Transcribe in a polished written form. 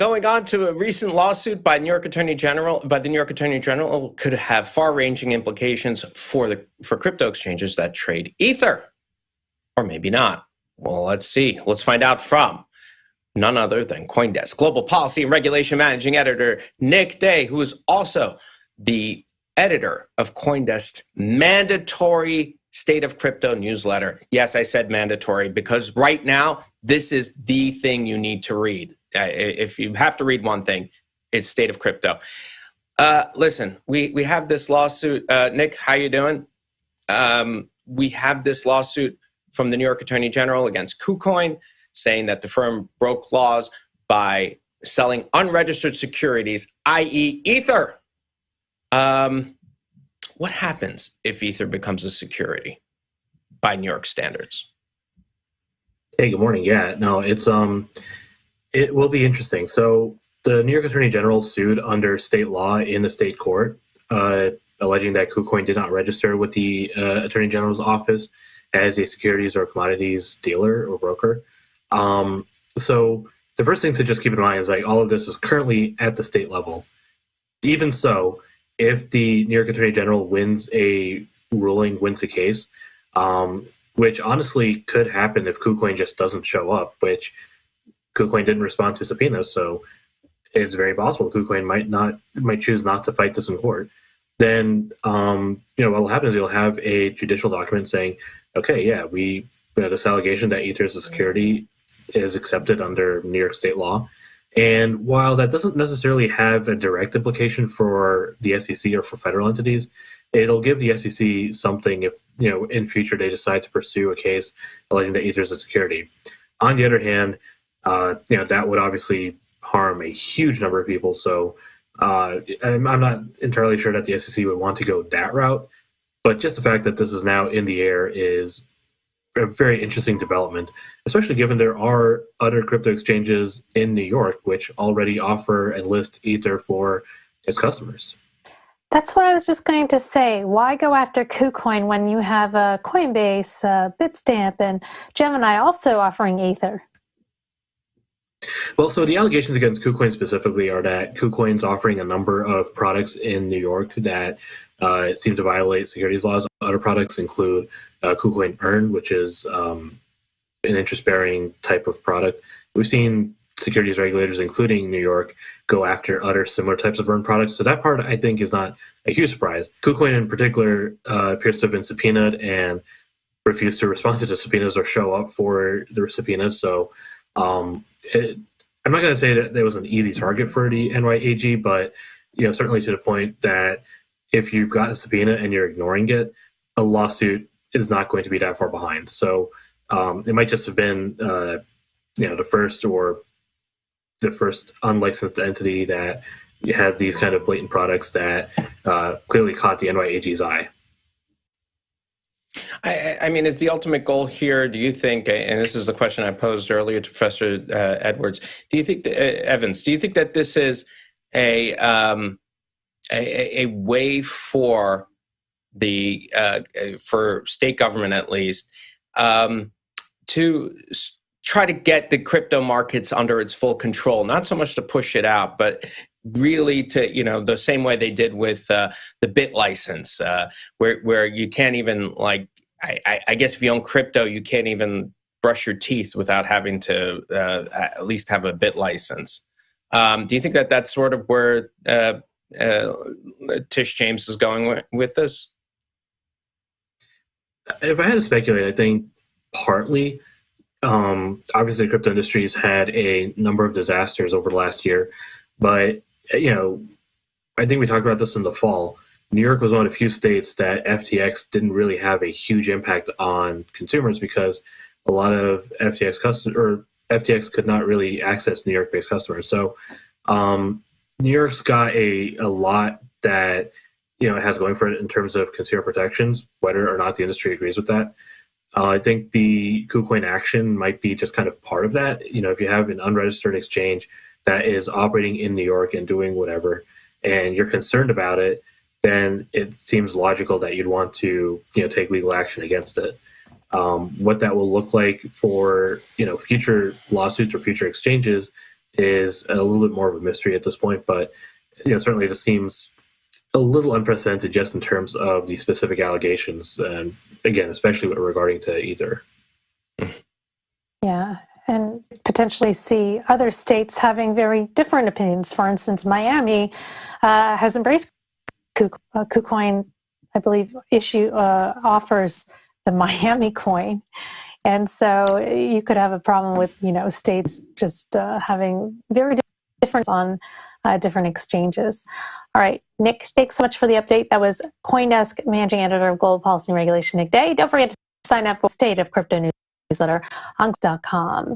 going on to a recent lawsuit by the New York Attorney General could have far-ranging implications for crypto exchanges that trade Ether, or maybe not. Well, let's see. Let's find out from none other than CoinDesk Global Policy and Regulation Managing Editor Nick Day, who is also the editor of CoinDesk's mandatory State of Crypto newsletter. Yes, I said mandatory because right now, this is the thing you need to read. If you have to read one thing, it's State of Crypto. Listen, we have this lawsuit. Nick, how you doing? We have this lawsuit from the New York Attorney General against KuCoin, saying that the firm broke laws by selling unregistered securities, i.e. Ether. What happens if Ether becomes a security by New York standards? Hey, good morning. Yeah, no, it will be interesting. So the New York Attorney General sued under state law in the state court, alleging that KuCoin did not register with the Attorney General's office as a securities or commodities dealer or broker. So the first thing to just keep in mind is like all of this is currently at the state level. Even so, if the New York Attorney General wins a case, which honestly could happen if KuCoin just doesn't show up, which KuCoin didn't respond to subpoenas, so it's very possible KuCoin might choose not to fight this in court. Then what will happen is you'll have a judicial document saying, okay, yeah, this allegation that Ether is a security is accepted under New York state law. And while that doesn't necessarily have a direct implication for the SEC or for federal entities, it'll give the SEC something if, in future they decide to pursue a case alleging that Ether is a security. On the other hand, that would obviously harm a huge number of people. So I'm not entirely sure that the SEC would want to go that route. But just the fact that this is now in the air is a very interesting development, especially given there are other crypto exchanges in New York which already offer and list Ether for its customers. That's what I was just going to say. Why go after KuCoin when you have Coinbase, Bitstamp, and Gemini also offering Ether? Well, so the allegations against KuCoin specifically are that KuCoin's offering a number of products in New York that seem to violate securities laws. Other products include KuCoin Earn, which is an interest-bearing type of product. We've seen securities regulators, including New York, go after other similar types of Earn products. So that part, I think, is not a huge surprise. KuCoin in particular appears to have been subpoenaed and refused to respond to the subpoenas or show up for the subpoenas. So I'm not going to say that there was an easy target for the NYAG, but certainly to the point that if you've got a subpoena and you're ignoring it, a lawsuit is not going to be that far behind. So it might just have been the first unlicensed entity that has these kind of blatant products that clearly caught the NYAG's eye. I mean, is the ultimate goal here, do you think, and this is the question I posed earlier to Professor Edwards, Evans, do you think that this is a way for for state government, at least, to try to get the crypto markets under its full control, not so much to push it out, but really to, the same way they did with the bit license, where you can't even, I guess if you own crypto, you can't even brush your teeth without having to at least have a bit license. Do you think that that's sort of where Tish James is going with this? If I had to speculate, I think partly, obviously the crypto industry's had a number of disasters over the last year, but, I think we talked about this in the fall. New York was one of the few states that FTX didn't really have a huge impact on consumers because a lot of FTX could not really access New York-based customers. So New York's got a lot that it has going for it in terms of consumer protections, whether or not the industry agrees with that. I think the KuCoin action might be just kind of part of that. If you have an unregistered exchange that is operating in New York and doing whatever, and you're concerned about it, then it seems logical that you'd want to, take legal action against it. What that will look like for, future lawsuits or future exchanges, is a little bit more of a mystery at this point, but certainly it just seems a little unprecedented just in terms of the specific allegations, and again, especially regarding to Ether. Yeah, and potentially see other states having very different opinions. For instance, Miami has embraced KuCoin, I believe, offers the Miami coin. And so you could have a problem with, states just having very different on different exchanges. All right, Nick, thanks so much for the update. That was CoinDesk Managing Editor of Global Policy and Regulation, Nick Day. Don't forget to sign up for State of Crypto newsletter on KuCoin.com.